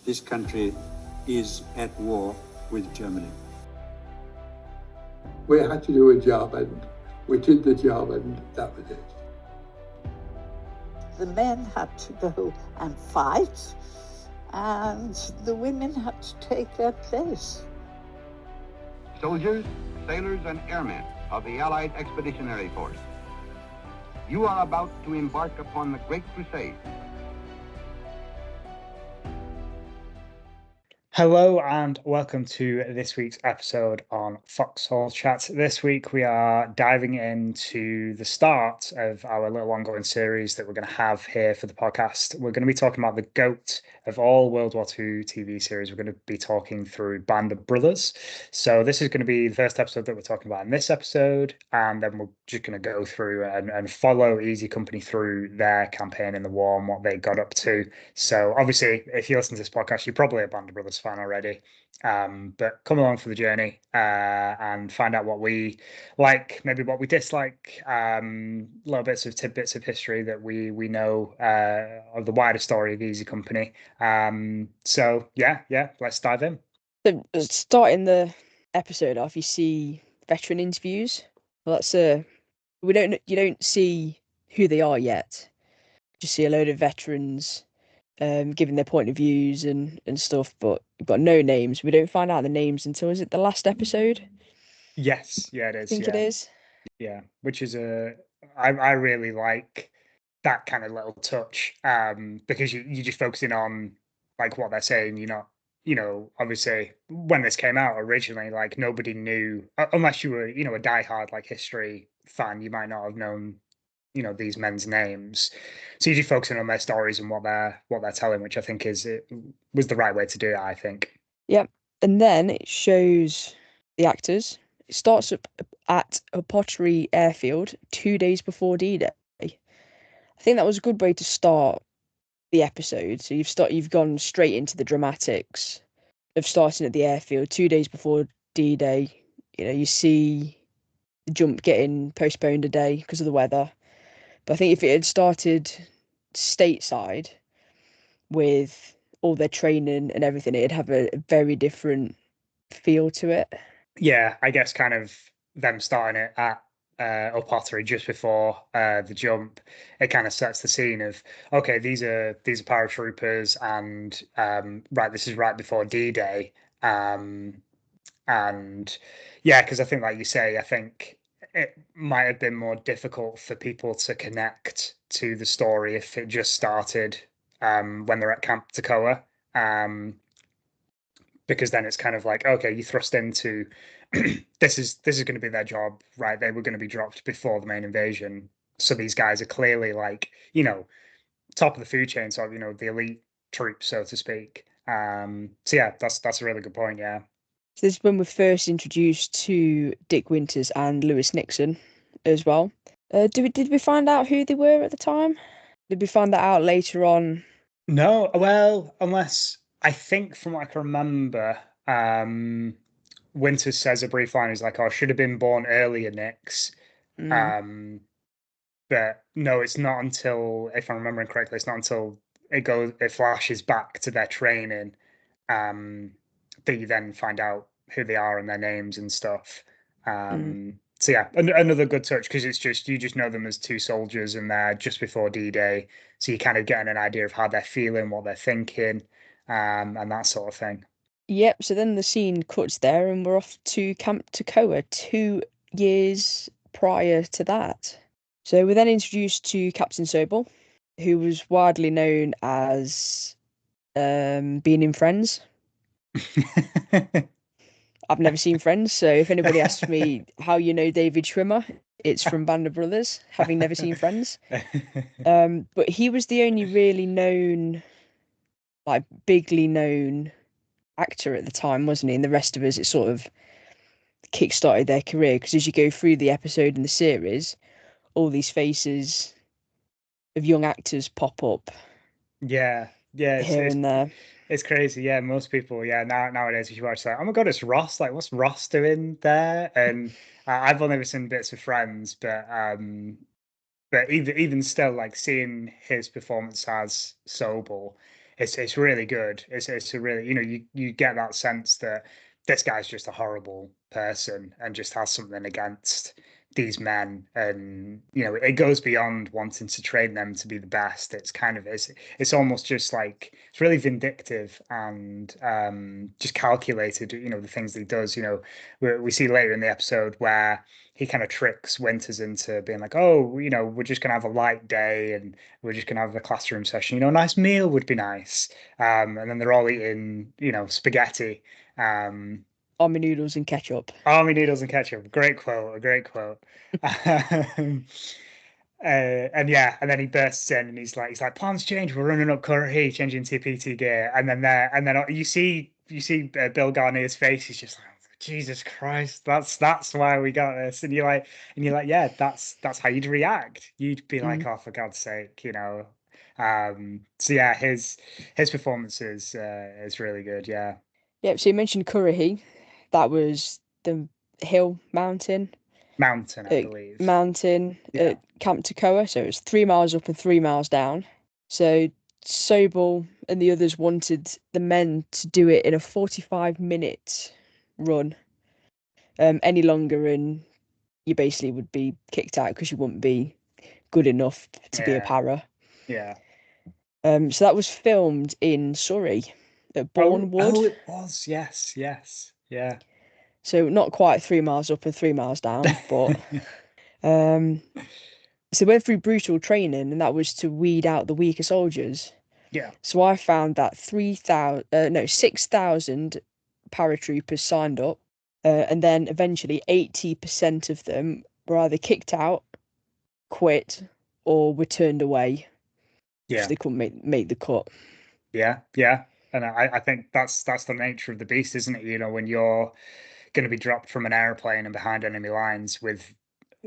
this country is at war with Germany. We had to do a job, and we did the job, and that was it. The men had to go and fight, and the women had to take their place. Soldiers, sailors, and airmen of the Allied Expeditionary Force, you are about to embark upon the Great Crusade. Hello and welcome to this week's episode on Foxhole Chat. This week we are diving into the start of our little ongoing series that we're going to have here for the podcast. We're going to be talking about the GOAT of all World War II TV series. We're going to be talking through Band of Brothers. So this is going to be the first episode that we're talking about in this episode, and then we're just going to go through and follow Easy Company through their campaign in the war and what they got up to. So obviously, if you listen to this podcast, you're probably a Band of Brothers fan already, but come along for the journey and find out what we like, maybe what we dislike, little bits of tidbits of history that we know of the wider story of Easy Company. So yeah, let's dive in. So starting the episode off, you see veteran interviews. Well, that's you don't see who they are yet. You just see a load of veterans giving their point of views and stuff, but you've got no names. We don't find out the names until, is it the last episode? Yes, yeah, it is. I think it is. Yeah, which is I really like that kind of little touch, because you're just focusing on like what they're saying. You're not, obviously when this came out originally, like nobody knew, unless you were, a diehard like history fan, you might not have known, these men's names. So you're just focusing on their stories and what they're telling, which I think was the right way to do it, I think. Yeah, and then it shows the actors. It starts up at a pottery airfield 2 days before D-Day. I think that was a good way to start the episode. So you've gone straight into the dramatics of starting at the airfield 2 days before D-Day. You see the jump getting postponed a day because of the weather. But I think if it had started stateside with all their training and everything, it'd have a very different feel to it. Yeah, I guess kind of them starting it at pottery just before the jump, it kind of sets the scene of, okay, these are paratroopers, and right, this is right before D-Day, and yeah, because I think, like you say, I think it might have been more difficult for people to connect to the story if it just started when they're at Camp Tocca, because then it's kind of like, okay, you thrust into this is going to be their job, right? They were going to be dropped before the main invasion, so these guys are clearly like, top of the food chain, so the elite troops, so to speak. So yeah, that's a really good point. Yeah. So this is when we're first introduced to Dick Winters and Lewis Nixon as well. Did we find out who they were at the time? Did we find that out later on? No, well, unless I think from what I can remember, Winters says a brief line. He's like, "Oh, I should have been born earlier, Nix." But no, it's not until, if I'm remembering correctly, it's not until it flashes back to their training, that you then find out who they are and their names and stuff. So yeah, another good touch, because it's just, you just know them as two soldiers and they're just before D-Day, so you're kind of getting an idea of how they're feeling, what they're thinking, and that sort of thing. Yep, so then the scene cuts there and we're off to Camp Tocca 2 years prior to that. So we're then introduced to Captain Sobel, who was widely known as being in Friends. I've never seen Friends, so if anybody asks me how you know David Schwimmer, it's from Band of Brothers, having never seen Friends. But he was the only really known, like bigly known actor at the time, wasn't he? And the rest of us, it sort of kick-started their career, because as you go through the episode in the series, all these faces of young actors pop up. Yeah, here and there. It's crazy. Yeah, most people, nowadays if you watch that, oh my god, it's Ross. Like, what's Ross doing there? And I've only ever seen bits of Friends, but even still, like seeing his performance as Sobel, it's really good. It's a really, you get that sense that this guy's just a horrible person and just has something against these men, and it goes beyond wanting to train them to be the best. It's almost just like it's really vindictive and just calculated. The things that he does. We see later in the episode where he kind of tricks Winters into being like, oh, we're just gonna have a light day and we're just gonna have a classroom session. A nice meal would be nice. And then they're all eating, spaghetti. Army noodles and ketchup. Army noodles and ketchup. Great quote. A great quote. Um, and yeah, and then he bursts in and he's like, plans change. We're running up Currahee, changing to PT gear, and then you see Bill Garnier's face. He's just like, Jesus Christ, that's why we got this. And you're like, yeah, that's how you'd react. You'd be like, oh, for God's sake. So yeah, his performance is really good. Yeah. Yep. So you mentioned Currahee. That was the mountain I believe. mountain Yeah. at Camp Tocca. So it was 3 miles up and 3 miles down. So Sobel and the others wanted the men to do it in a 45-minute run. Any longer, and you basically would be kicked out because you wouldn't be good enough to be a para. Yeah. So that was filmed in Surrey at Bournewood. Oh, it was. Yes. Yeah. So not quite 3 miles up and 3 miles down, but so went through brutal training, and that was to weed out the weaker soldiers. Yeah. So I found that 6,000 paratroopers signed up, and then eventually 80% of them were either kicked out, quit, or were turned away. Yeah. Because they couldn't make the cut. Yeah. And I think that's the nature of the beast, isn't it? When you're going to be dropped from an airplane and behind enemy lines with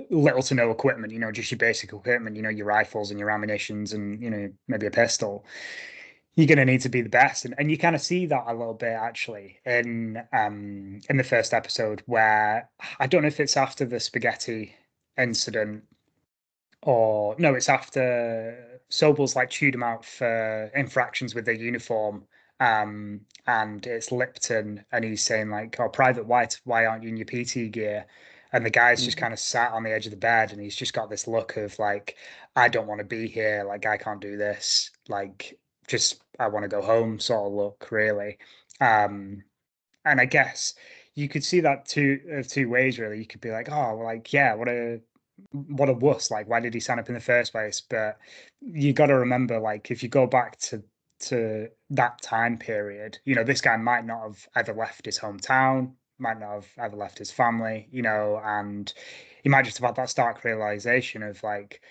little to no equipment, just your basic equipment, your rifles and your ammunitions and, maybe a pistol, you're going to need to be the best. And you kind of see that a little bit actually in the first episode, where I don't know if it's after the spaghetti incident or no, it's after Sobel's like chewed him out for infractions with their uniform. And it's Lipton, and he's saying like, "Oh, Private White, why aren't you in your PT gear?" And the guy's just kind of sat on the edge of the bed, and he's just got this look of like, "I don't want to be here. Like, I can't do this. Like, just I want to go home," sort of look, really. And I guess you could see that two ways, really. You could be like, "Oh, like, yeah, what a wuss. Like, why did he sign up in the first place?" But you got to remember, like, if you go back to that time period, this guy might not have ever left his hometown, might not have ever left his family, and he might just have had that stark realization of like,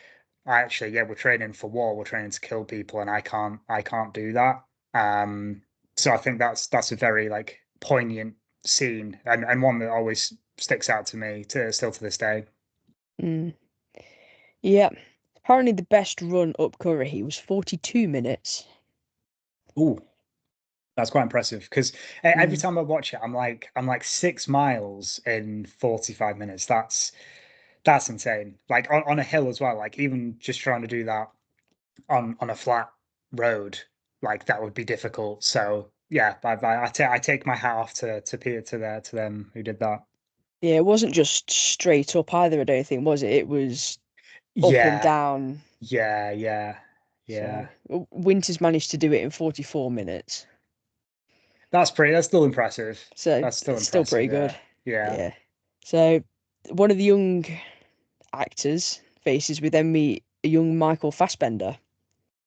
actually, yeah, we're training for war, we're training to kill people, and I can't do that. So I think that's a very like poignant scene, and one that always sticks out to me still to this day. Yeah. Apparently the best run up Currahee was 42 minutes. Ooh, that's quite impressive, because every time I watch it, I'm like 6 miles in 45 minutes. That's insane. Like on a hill as well. Like even just trying to do that on a flat road, like that would be difficult. So yeah, I take my hat off to Peter, to them who did that. Yeah, it wasn't just straight up either, I don't think, was it? It was up and Yeah, down. yeah. So Winters managed to do it in 44 minutes. That's still impressive. So That's still it's still pretty good. Yeah. So one of the young actors faces, we then meet a young Michael Fassbender.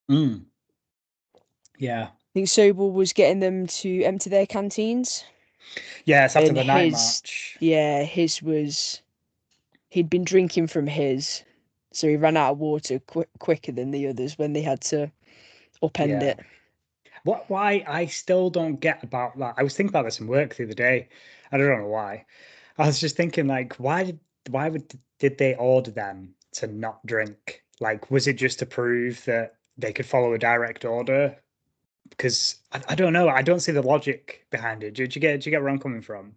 Yeah. I think Sobel was getting them to empty their canteens. Yeah, it's after And the night march. Yeah, he'd been drinking from his, so he ran out of water quicker than the others when they had to upend it. Why I still don't get about that. I was thinking about this in work the other day. I don't know why. I was just thinking like, did they order them to not drink? Like, was it just to prove that they could follow a direct order? Because I don't know. I don't see the logic behind it. Do you get where I'm coming from?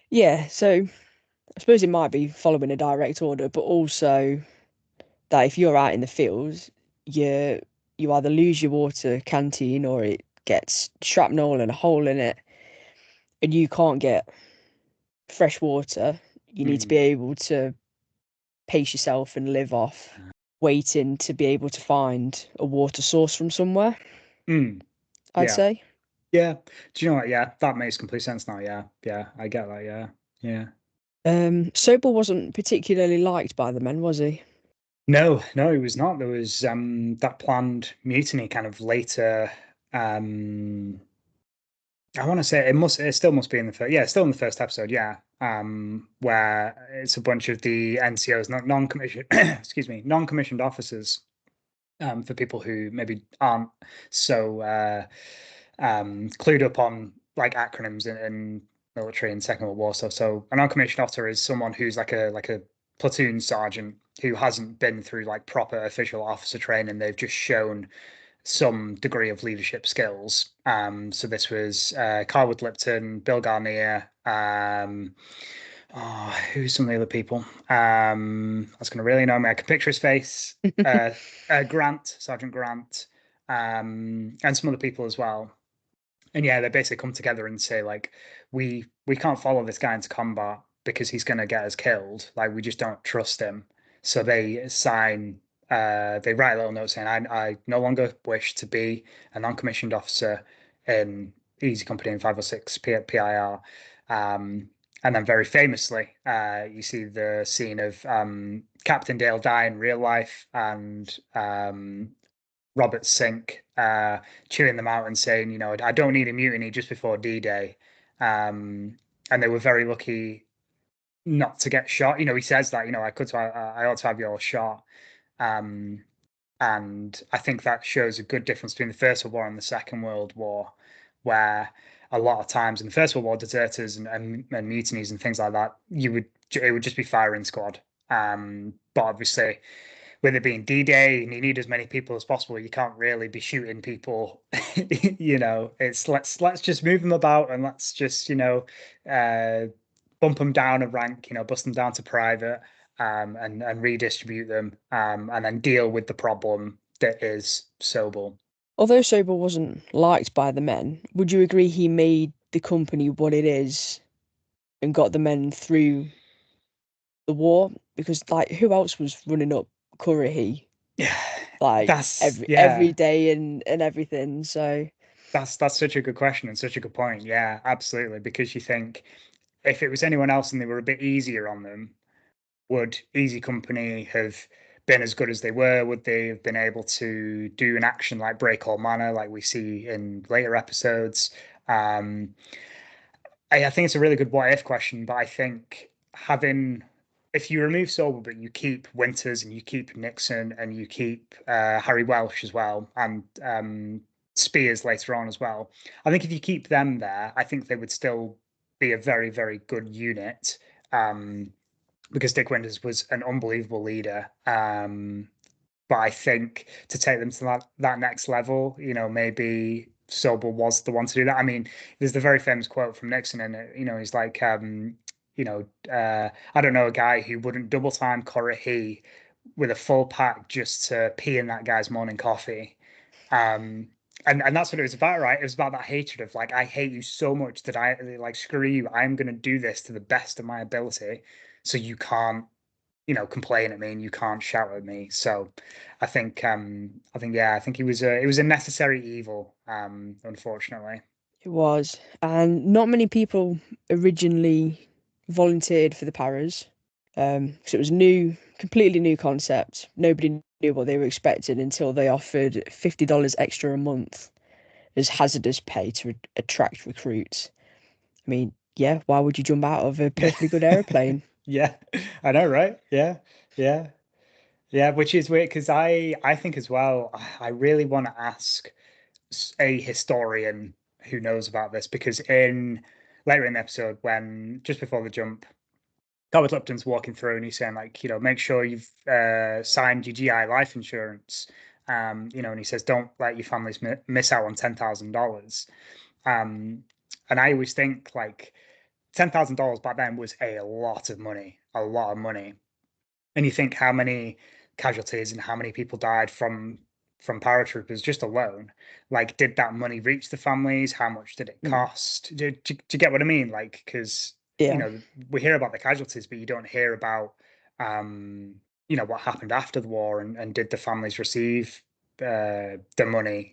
Yeah, so I suppose it might be following a direct order, but also that if you're out in the fields, you either lose your water canteen or it gets shrapnel and a hole in it, and you can't get fresh water, you need to be able to pace yourself and live off waiting to be able to find a water source from somewhere. I'd Yeah. say. Yeah. Do you know what? Yeah, that makes complete sense now. Yeah. Yeah, I get that. Yeah. Yeah. Sobel wasn't particularly liked by the men, was he? No, no, it was not. There was that planned mutiny kind of later. I want to say it still must be in the first, yeah, still in the first episode, yeah. Where it's a bunch of the NCOs, non-commissioned, excuse me, non-commissioned officers, for people who maybe aren't so clued up on like acronyms in military and Second World War stuff. So a non-commissioned officer is someone who's like a platoon sergeant who hasn't been through like proper official officer training. They've just shown some degree of leadership skills. So this was Carwood Lipton, Bill Garnier, who's some of the other people? That's going to really annoy me. I can picture his face. Grant, Sergeant Grant, and some other people as well. And yeah, they basically come together and say like, we can't follow this guy into combat because he's going to get us killed. Like we just don't trust him. So they they write a little note saying, I no longer wish to be a non-commissioned officer in Easy Company in 506 PIR. And then very famously, you see the scene of Captain Dale die in real life and Robert Sink chewing them out and saying, you know, I don't need a mutiny just before D-Day. And they were very lucky not to get shot. You know, he says that, you know, I ought to have your shot. And I think that shows a good difference between the First World War and the Second World War, where a lot of times in the First World War, deserters and mutinies and things like that, it would just be firing squad. But obviously, with it being D-Day and you need as many people as possible, you can't really be shooting people. You know, it's let's just move them about and let's just, you know, bump them down a rank, you know, bust them down to private, and redistribute them, and then deal with the problem that is Sobel. Although Sobel wasn't liked by the men, would you agree he made the company what it is and got the men through the war? Because like who else was running up Currahee? Yeah, Like that's every day and everything. So that's such a good question and such a good point. Yeah, absolutely. Because you think if it was anyone else and they were a bit easier on them, would Easy Company have been as good as they were? Would they have been able to do an action like Break All Manor, like we see in later episodes? I think it's a really good what if question, but I think if you remove Sobel but you keep Winters and you keep Nixon and you keep Harry Welsh as well and Spears later on as well, I think if you keep them there, I think they would still be a very, very good unit. Because Dick Winters was an unbelievable leader. But I think to take them to that next level, you know, maybe Sobel was the one to do that. I mean, there's the very famous quote from Nixon, and you know, he's like, you know, I don't know a guy who wouldn't double time Currahee with a full pack just to pee in that guy's morning coffee. And that's what it was about, right? It was about that hatred of like, I hate you so much that I like screw you. I'm going to do this to the best of my ability, so you can't, you know, complain at me and you can't shout at me. So I think yeah, I think it was a necessary evil, unfortunately. it was. And not many people originally volunteered for the paras. Because it was completely new concept. Nobody knew what they were expecting until they offered $50 extra a month as hazardous pay to attract recruits. I mean, yeah, why would you jump out of a perfectly good aeroplane? Yeah, I know, right? Yeah, yeah, yeah. Which is weird because I think as well. I really want to ask a historian who knows about this because in later in the episode, when just before the jump, Howard Lipton's walking through and he's saying like, you know, make sure you've signed your GI life insurance. You know, and he says, don't let your families miss out on $10,000. And I always think like $10,000 back then was a lot of money, a lot of money. And you think how many casualties and how many people died from from paratroopers just alone. Like, did that money reach the families? How much did it cost? Do you get what I mean? Like, because Yeah. we hear about the casualties, but you don't hear about what happened after the war, and did the families receive the money?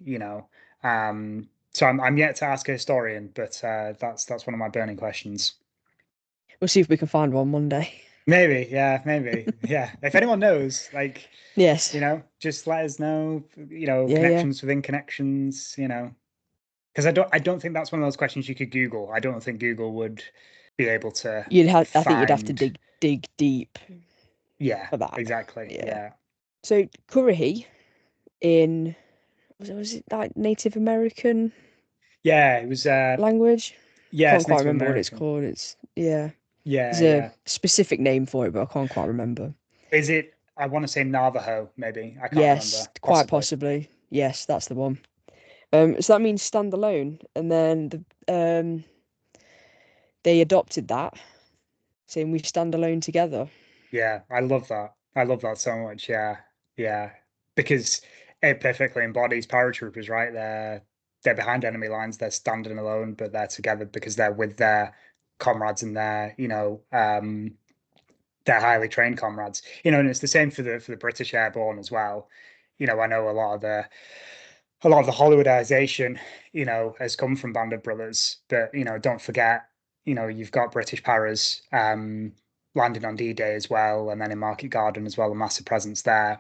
So I'm yet to ask a historian, but that's one of my burning questions. We'll see if we can find one Monday. Maybe, yeah, maybe, yeah. If anyone knows, like, Yes. just let us know. Yeah, yeah. Connections within connections. Because I don't think that's one of those questions you could Google. I don't think Google would be able to I think you'd have to find. dig deep Yeah, for that. exactly. Yeah. Yeah, So Currahee in was it like Native American yeah. It was. language? Yeah, Can't it's quite Native remember what it's American. called. There's Yeah, a yeah. specific name for it, but I can't quite remember. Is it? I want to say Navajo. Maybe I can't Yes, remember. quite Possibly. possibly. Yes, that's the one. So that means stand alone, and then they adopted that, saying we stand alone together. Yeah, I love that. I love that so much. Yeah, yeah, because it perfectly embodies paratroopers, right? They're behind enemy lines. They're standing alone, but they're together because they're with their comrades and their highly trained comrades. And it's the same for the British Airborne as well. I know a lot of the Hollywoodization, has come from Band of Brothers, but don't forget, you've got British paras landing on D-Day as well, and then in Market Garden as well, a massive presence there.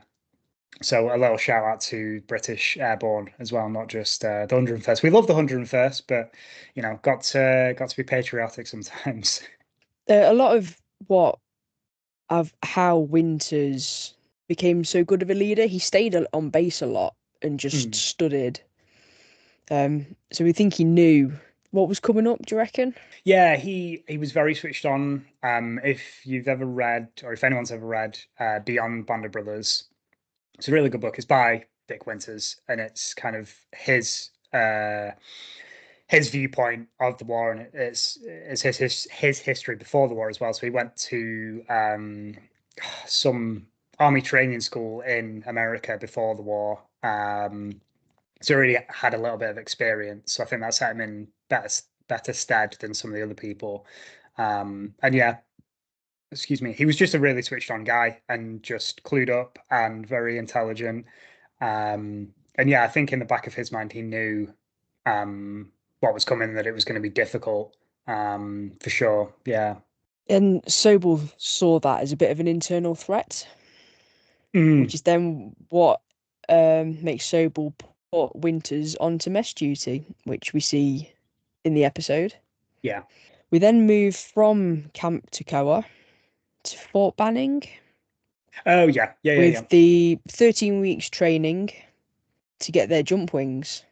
So a little shout out to British Airborne as well, not just the 101st. We love the 101st, but got to be patriotic sometimes. A lot of what of how Winters became so good of a leader, he stayed on base a lot and just Mm. studied. So we think he knew what was coming up. Do you reckon? Yeah, he was very switched on. If you've ever read, or if anyone's ever read, Beyond Band of Brothers, it's a really good book. It's by Dick Winters, and it's kind of his viewpoint of the war, and it's his history before the war as well. So he went to some army training school in America before the war. So he already had a little bit of experience. So I think that set him in better stead than some of the other people. And yeah, excuse me, he was just a really switched on guy and just clued up and very intelligent. And yeah, I think in the back of his mind, he knew what was coming, that it was going to be difficult, for sure. Yeah. And Sobel saw that as a bit of an internal threat, Mm, which is then what makes Sobel put Winters onto mess duty, which we see in the episode. yeah. We then move from Camp Tocca to Fort Banning Oh, yeah. Yeah, yeah, yeah. with the 13 weeks training to get their jump wings.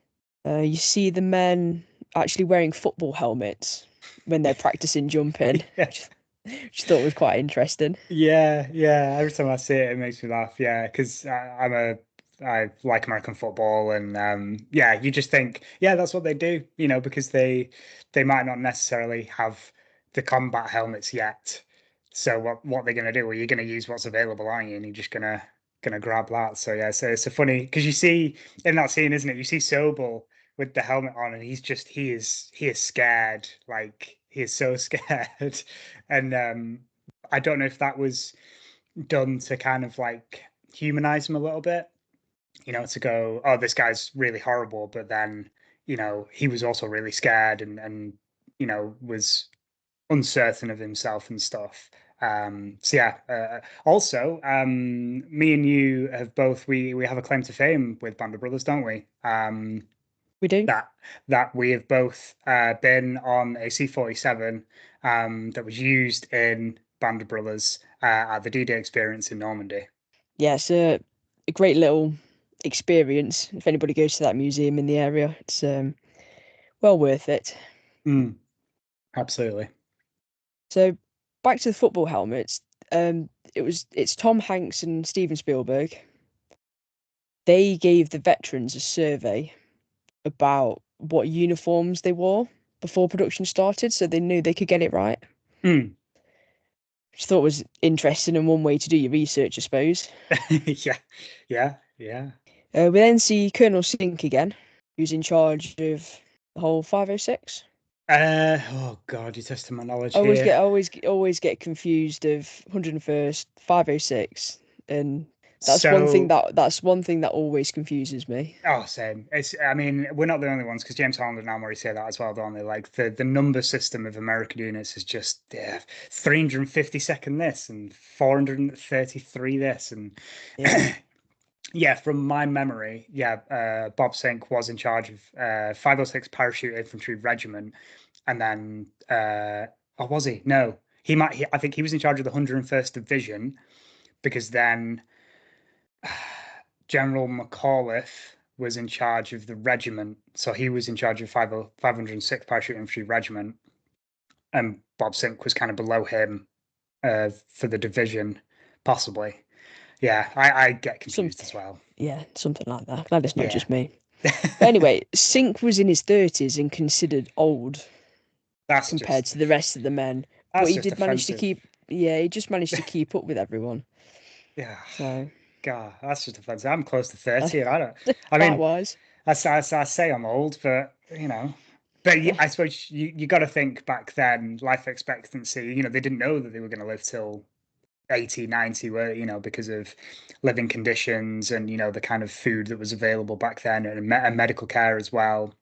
You see the men actually wearing football helmets when they're practicing jumping, Yeah. which I thought was quite interesting. Yeah, yeah. Every time I see it, it makes me laugh. Yeah, because I like American football, and yeah, you just think, yeah, that's what they do, because they might not necessarily have the combat helmets yet. So what they're gonna do? Well, you're gonna use what's available, aren't you? And you're just gonna grab that. So yeah, so it's a funny, because you see in that scene, isn't it? You see Sobel with the helmet on, and he is scared, like he is so scared, and I don't know if that was done to kind of like humanize him a little bit, to go, oh, this guy's really horrible, but then, he was also really scared, and was uncertain of himself and stuff. So yeah, also, me and you have both, we have a claim to fame with Band of Brothers, don't we? We do. That we have both been on a C-47 that was used in Band of Brothers at the D-Day experience in Normandy. Yeah, it's a great little experience. If anybody goes to that museum in the area, it's well worth it. Mm, absolutely. So back to the football helmets. It's Tom Hanks and Steven Spielberg. They gave the veterans a survey about what uniforms they wore before production started, so they knew they could get it right. Mm. Which I thought was interesting and one way to do your research, I suppose. Yeah, yeah, yeah. We then see Colonel Sink again, who's in charge of the whole 506. Oh God, you're testing my knowledge I always here. get always get confused of 101st, 506, and that's one thing So, that always confuses me. oh, same. I mean, we're not the only ones because James Holland and Almori say that as well, don't they? Like the number system of American units is just 352nd this and 433 this and Yeah, yeah, from my memory, Bob Sink was in charge of 506 Parachute Infantry Regiment, and then or was he? No, I think he was in charge of the 101st Division because then General McAuliffe was in charge of the regiment, so he was in charge of 506 Parachute Infantry Regiment, and Bob Sink was kind of below him for the division, possibly. Yeah, I get confused as well. yeah, something like that. Glad it's not Yeah. just me. But anyway, Sink was in his 30s and considered old compared to the rest of the men, but that's he just did manage to offensive. keep. Yeah, he just managed to keep up with everyone. Yeah. So God, that's just offensive. I'm close to 30 and I don't, I mean, likewise, I say I'm old, but you know, but I suppose you got to think back then, life expectancy, they didn't know that they were going to live till 80, 90, because of living conditions and, the kind of food that was available back then and medical care as well.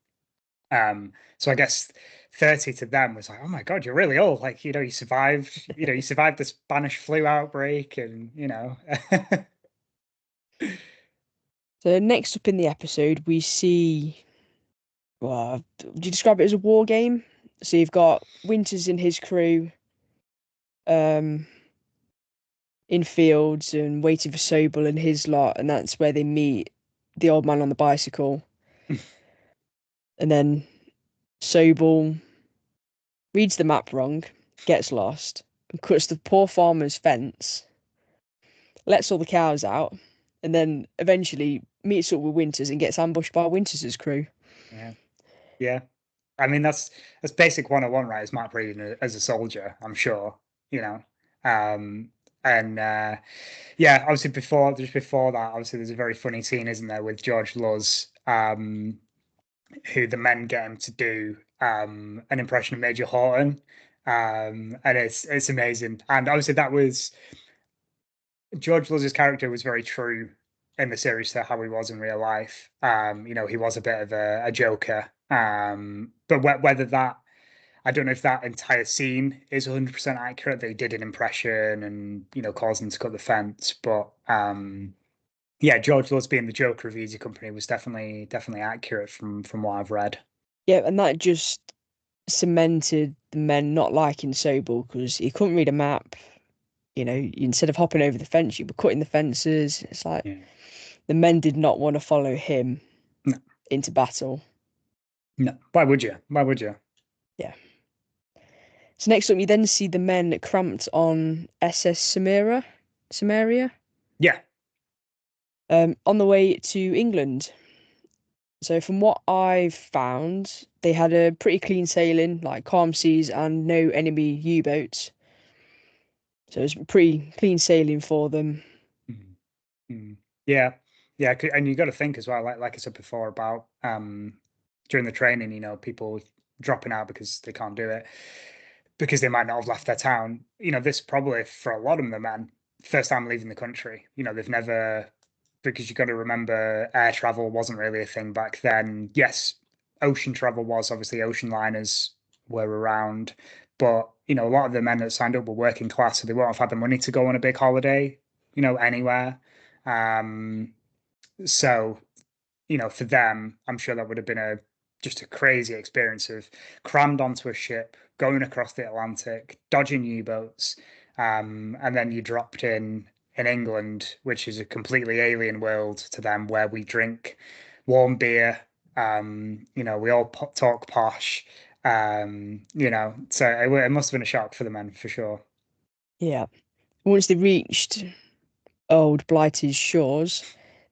So I guess 30 to them was like, oh my God, you're really old. Like, you survived the Spanish flu outbreak and, so next up in the episode, we see. Well, would you describe it as a war game? So you've got Winters and his crew, um, in fields and waiting for Sobel and his lot, and that's where they meet the old man on the bicycle. And then Sobel reads the map wrong, gets lost, and cuts the poor farmer's fence, lets all the cows out, and then eventually meets up with Winters and gets ambushed by Winters' crew. yeah. Yeah. I mean, that's basic 101, right? As map reading as a soldier, I'm sure, you know. Um, and yeah, obviously just before that, obviously there's a very funny scene, isn't there, with George Luz, who the men get him to do an impression of Major Horton. And it's amazing. And obviously that was George Luz's character was very true in the series to how he was in real life. He was a bit of a joker. But whether that, I don't know if that entire scene is 100% accurate. They did an impression and, caused him to cut the fence. But yeah, George Luz being the Joker of Easy Company was definitely accurate from what I've read. Yeah, and that just cemented the men not liking Sobel because he couldn't read a map. Instead of hopping over the fence, you were cutting the fences. It's like Yeah. the men did not want to follow him No. into battle. No, why would you? Why would you? Yeah. So next up, you then see the men cramped on SS Samaria, Yeah. on the way to England. So from what I've found, they had a pretty clean sailing, like calm seas and no enemy U-boats. So it was pretty clean sailing for them. Mhm. Mhm. Yeah, yeah, and you got to think as well, like I said before about during the training, people dropping out because they can't do it because they might not have left their town. This probably for a lot of the men, first time leaving the country. They've never because you got to remember air travel wasn't really a thing back then. Yes, ocean travel was obviously ocean liners were around, but a lot of the men that signed up were working class, so they won't have had the money to go on a big holiday, anywhere. Um, so, for them, I'm sure that would have been just a crazy experience of crammed onto a ship, going across the Atlantic, dodging U-boats, and then you dropped in England, which is a completely alien world to them, where we drink warm beer. We all talk posh. So it must have been a shock for the men for sure. Yeah. Once they reached old Blighty's shores,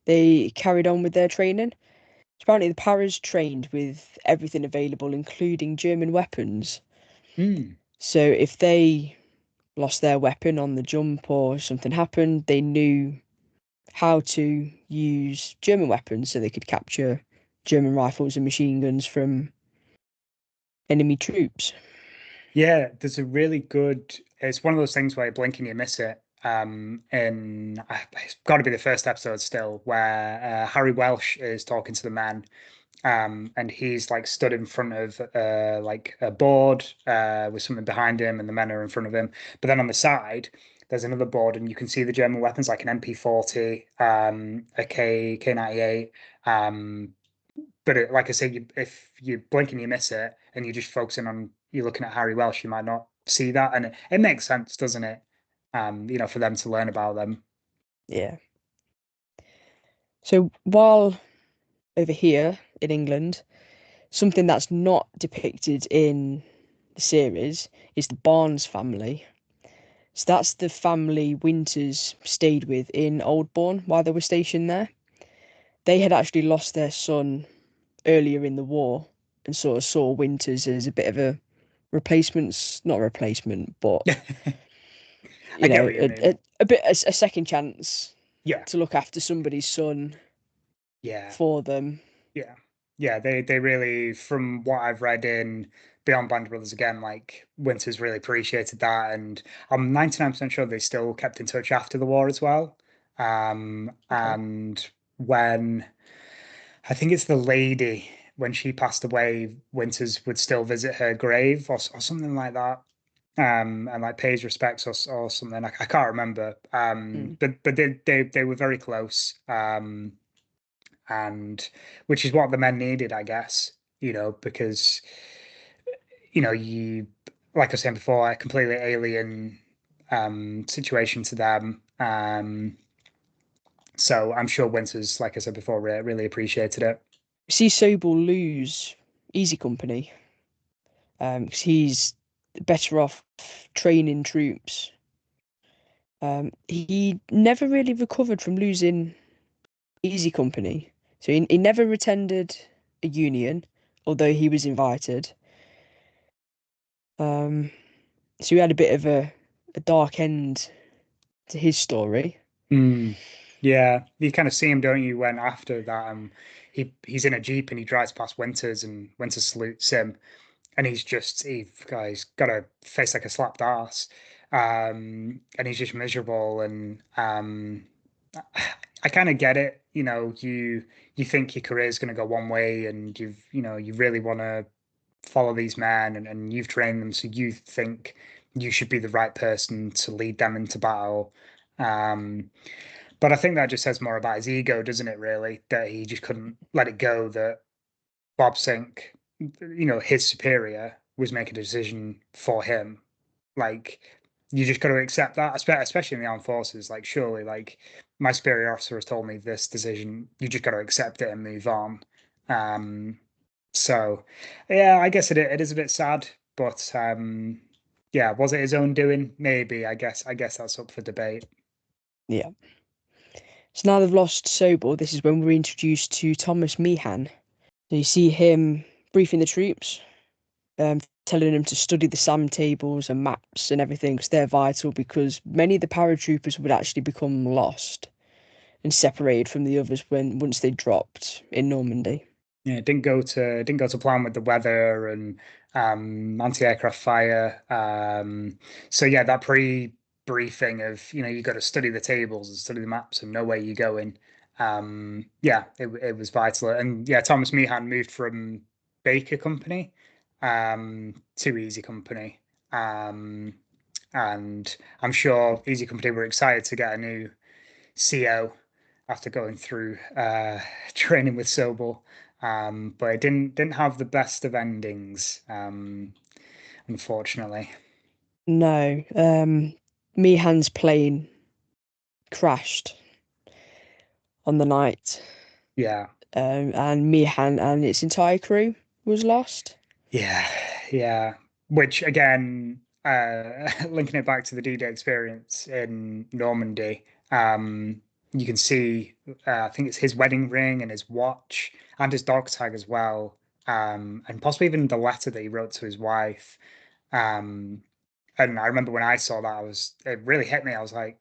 they carried on with their training. Apparently, the Paras trained with everything available, including German weapons. Mm. So if they lost their weapon on the jump or something happened, they knew how to use German weapons so they could capture German rifles and machine guns from enemy troops. Yeah, there's a really good. It's one of those things where you blink and you miss it. It's got to be the first episode still, where Harry Welsh is talking to the men, and he's like stood in front of like a board with something behind him, and the men are in front of him. But then on the side, there's another board, and you can see the German weapons like an MP40, a K98. But like I say, if you blink and you miss it, and you're just focusing on you're looking at Harry Welsh, you might not see that, and it makes sense, doesn't it? For them to learn about them. Yeah. So while over here in England, something that's not depicted in the series is the Barnes family. So that's the family Winters stayed with in Oldbourne while they were stationed there. They had actually lost their son earlier in the war and sort of saw Winters as a bit of a not replacement, but I get what you mean. a second chance Yeah, to look after somebody's son yeah. for them. Yeah. Yeah, they really, from what I've read in Beyond Band of Brothers again, like Winters really appreciated that, and I'm 99% sure they still kept in touch after the war as well. Okay. And when I think it's the lady, when she passed away, Winters would still visit her grave or something like that. And like pays respects or something. I can't remember. Mm. But they were very close. And which is what the men needed, I guess, because you like I was saying before, a completely alien situation to them. So I'm sure Winters, like I said before, really appreciated it. We see Sobel lose Easy Company, 'cause he's better off training troops. He never really recovered from losing Easy Company, so he never attended a union, although he was invited. Um, so he had a bit of a dark end to his story. Mm. Yeah, you kind of see him, don't you, when after that he's in a Jeep and he drives past Winters and Winters salutes him and he's got a face like a slapped ass. And he's just miserable and I kind of get it, you think your career is going to go one way and you really want to follow these men and you've trained them so you think you should be the right person to lead them into battle. Um, but I think that just says more about his ego, doesn't it, really? That he just couldn't let it go that Bob Sink, his superior, was making a decision for him. Like, you just got to accept that, especially in the armed forces. Like, surely, like, my superior officer has told me this decision. You just got to accept it and move on. Um, so, yeah, I guess it is a bit sad, but yeah, was it his own doing? Maybe. I guess that's up for debate. Yeah. So now they've lost Sobel. This is when we're introduced to Thomas Meehan. So you see him briefing the troops, telling them to study the SAM tables and maps and everything because they're vital because many of the paratroopers would actually become lost and separated from the others once they dropped in Normandy. Yeah, it didn't go to plan with the weather and anti-aircraft fire. So yeah, that pre-briefing of you got to study the tables and study the maps and know where you're going. Yeah, it was vital. And yeah, Thomas Meehan moved from Baker Company to Easy Company. Um, and I'm sure Easy Company were excited to get a new CO after going through training with Sobel. But it didn't have the best of endings, unfortunately. No, Meehan's plane crashed on the night, Yeah, and Meehan and its entire crew was lost. yeah, yeah. Which again, linking it back to the D-Day experience in Normandy, you can see, I think it's his wedding ring and his watch and his dog tag as well, and possibly even the letter that he wrote to his wife. Um, and I remember when I saw that, it really hit me. I was like,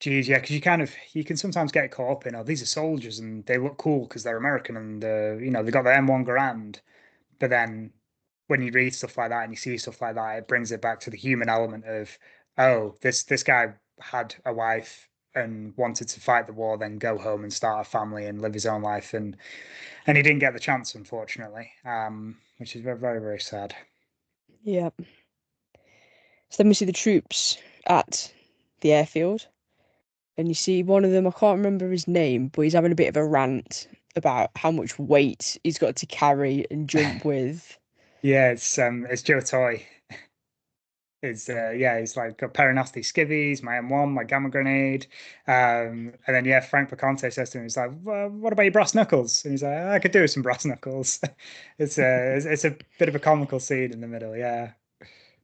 Geez, yeah, because you can sometimes get caught up in, oh, these are soldiers and they look cool because they're American and they got the M1 Garand. But then when you read stuff like that and you see stuff like that, it brings it back to the human element of, oh, this guy had a wife and wanted to fight the war, then go home and start a family and live his own life, and he didn't get the chance, unfortunately, which is very, very, very sad. Yeah. So then we see the troops at the airfield, and you see one of them, I can't remember his name, but he's having a bit of a rant about how much weight he's got to carry and jump with. Yeah, it's Joe Toy. He's like got pair of nasty skivvies, my M1, my gamma grenade. And then yeah, Frank Picante says to him, he's like, well, what about your brass knuckles? And he's like, I could do with some brass knuckles. It's a bit of a comical scene in the middle, yeah.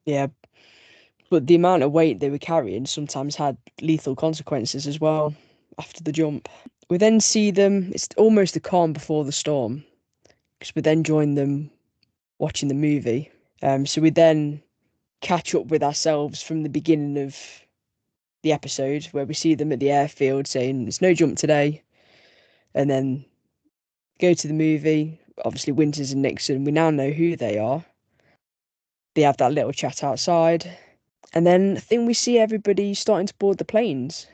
Yeah, but the amount of weight they were carrying sometimes had lethal consequences as well after the jump. We then see them, it's almost the calm before the storm, because we then join them watching the movie. So we then catch up with ourselves from the beginning of the episode where we see them at the airfield saying there's no jump today, and then go to the movie. Obviously, Winters and Nixon, we now know who they are. They have that little chat outside, and then I think we see everybody starting to board the planes.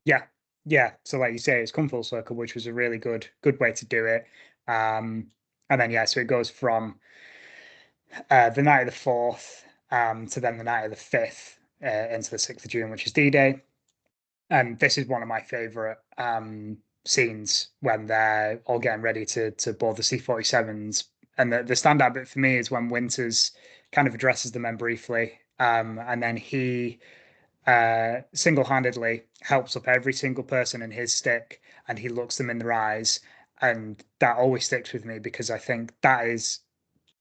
Yeah, yeah. So like you say, it's come full circle, which was a really good way to do it. And then yeah, so it goes from the night of the 4th to then the night of the 5th into the 6th of June, which is D-Day. And this is one of my favorite scenes when they're all getting ready to board the C-47s. And the standout bit for me is when Winters kind of addresses the men briefly, and then he single-handedly helps up every single person in his stick, and he looks them in their eyes, and that always sticks with me because I think that is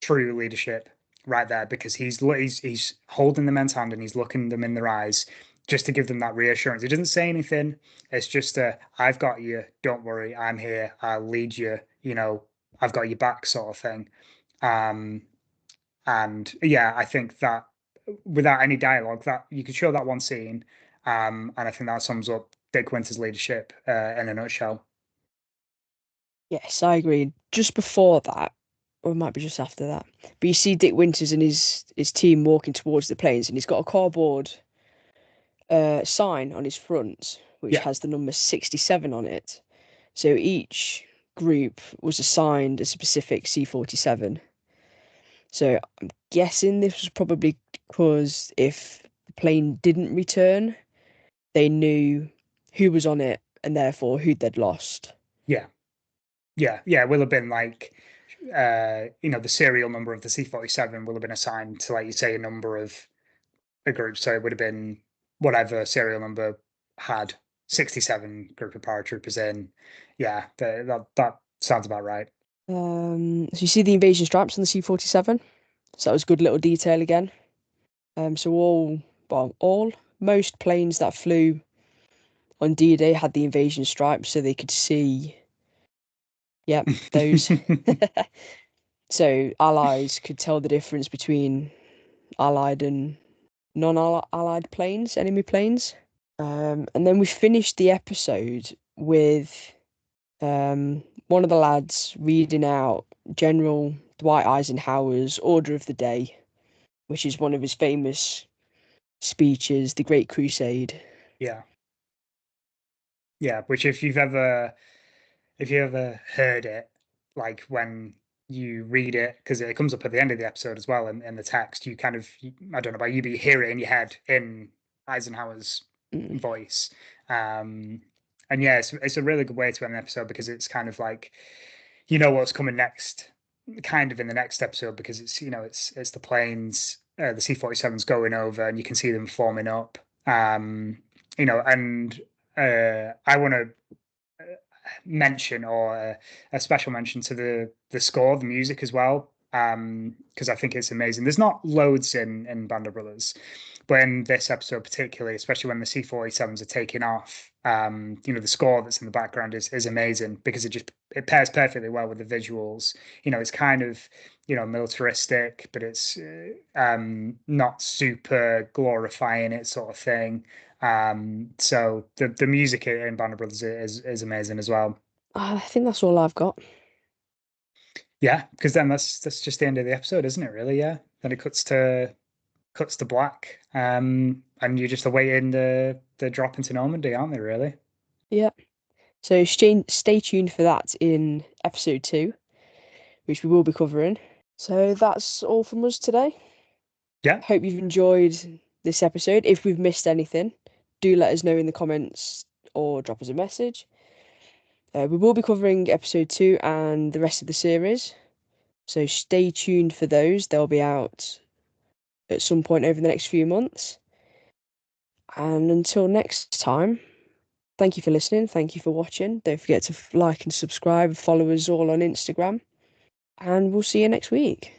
true leadership right there, because he's holding the men's hand and he's looking them in their eyes just to give them that reassurance. He doesn't say anything. It's just I've got you, don't worry, I'm here, I'll lead you, I've got your back sort of thing. And yeah, I think that without any dialogue, that you could show that one scene, and I think that sums up Dick Winter's leadership in a nutshell. Yes, I agree. Just before that, or it might be just after that, but you see Dick Winters and his team walking towards the planes, and he's got a cardboard sign on his front which Yeah. has the number 67 on it. So each group was assigned a specific C-47. So I'm guessing this was probably because if the plane didn't return, they knew who was on it and therefore who they'd lost. Yeah. Yeah. It will have been like, the serial number of the C-47 will have been assigned to, like you say, a number of a group. So it would have been whatever serial number had 67 group of paratroopers in. Yeah, that sounds about right. So you see the invasion stripes on the C-47. So that was good little detail again. So most planes that flew on D-Day had the invasion stripes, so they could see. Yep, those. So allies could tell the difference between allied and non-allied planes, enemy planes. And then we finished the episode with one of the lads reading out General Dwight Eisenhower's Order of the Day, which is one of his famous speeches, The Great Crusade. Yeah. Yeah, which if you ever heard it, like when you read it, because it comes up at the end of the episode as well in the text, I don't know about you, but you hear it in your head in Eisenhower's voice. And yeah, it's a really good way to end an episode, because it's kind of like, what's coming next, kind of in the next episode, because it's the planes, the C-47s going over, and you can see them forming up. And I want to mention, or a special mention to the score, the music as well, because I think it's amazing. There's not loads in Band of Brothers, but in this episode particularly, especially when the C-47s are taking off, the score that's in the background is amazing, because it pairs perfectly well with the visuals. It's kind of militaristic, but it's not super glorifying it sort of thing. So the music in Band of Brothers is amazing as well. I think that's all I've got. Yeah, because then that's just the end of the episode, isn't it? Really? Yeah. Then it cuts to black, and you're just awaiting the drop into Normandy, aren't they? Really? Yeah. So stay tuned for that in episode 2, which we will be covering. So that's all from us today. Yeah. Hope you've enjoyed this episode. If we've missed anything, do let us know in the comments or drop us a message. We will be covering episode 2 and the rest of the series, so stay tuned for those. They'll be out at some point over the next few months. And until next time, thank you for listening. Thank you for watching. Don't forget to like and subscribe. Follow us all on Instagram. And we'll see you next week.